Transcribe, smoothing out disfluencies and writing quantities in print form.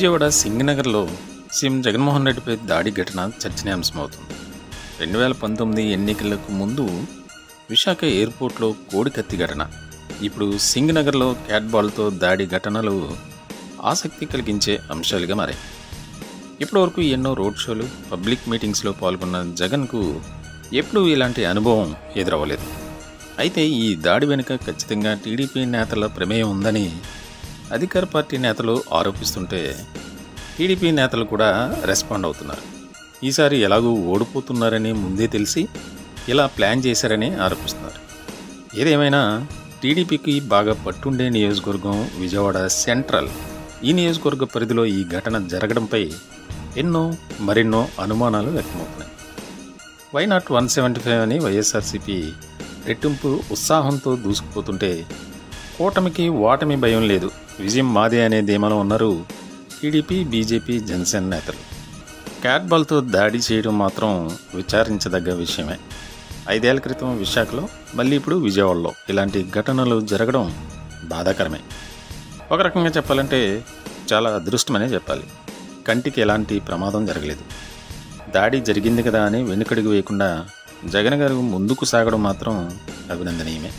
Vijayawada సింగనగర్లో CM Jaganmohan రెడ్డిపై దాడి ఘటన చర్చనీయాంశమవుతుంది. 2019 ఎన్నికలకు ముందు విశాఖ ఎయిర్పోర్ట్లో కోడికత్తి ఘటన, ఇప్పుడు సింగనగర్లో క్యాట్బాల్తో దాడి ఘటనలు ఆసక్తి కలిగించే అంశాలుగా మారాయి. ఇప్పటివరకు ఎన్నో రోడ్ షోలు, పబ్లిక్ మీటింగ్స్లో పాల్గొన్న జగన్కు ఎప్పుడూ ఇలాంటి అనుభవం ఎదురవ్వలేదు. అయితే ఈ దాడి వెనుక ఖచ్చితంగా టీడీపీ నేతల ప్రమేయం ఉందని అధికార పార్టీ నేతలు ఆరోపిస్తుంటే, టీడీపీ నేతలు కూడా రెస్పాండ్ అవుతున్నారు. ఈసారి ఎలాగూ ఓడిపోతున్నారని ముందే తెలిసి ఇలా ప్లాన్ చేశారని ఆరోపిస్తున్నారు. ఏదేమైనా టీడీపీకి బాగా పట్టుండే నియోజకవర్గం విజయవాడ సెంట్రల్. ఈ నియోజకవర్గ పరిధిలో ఈ ఘటన జరగడంపై మరెన్నో అనుమానాలు వ్యక్తమవుతున్నాయి. వైనాట్ 175 అని వైఎస్ఆర్సీపీ రెట్టింపు ఉత్సాహంతో దూసుకుపోతుంటే, కూటమికి ఓటమి భయం లేదు, విజయం మాదే అనే ధీమాలో ఉన్నారు టీడీపీ, బీజేపీ, జనసేన నేతలు. క్యాట్బాల్తో దాడి చేయడం మాత్రం విచారించదగ్గ విషయమే. 5 ఏళ్ల క్రితం విశాఖలో, మళ్ళీ ఇప్పుడు విజయవాడలో ఇలాంటి ఘటనలు జరగడం బాధాకరమే. ఒక రకంగా చెప్పాలంటే చాలా అదృష్టమనే చెప్పాలి. కంటికి ఎలాంటి ప్రమాదం జరగలేదు. దాడి జరిగింది కదా అని వెనుకడుగు వేయకుండా జగన్ గారు ముందుకు సాగడం మాత్రం అభినందనీయమే.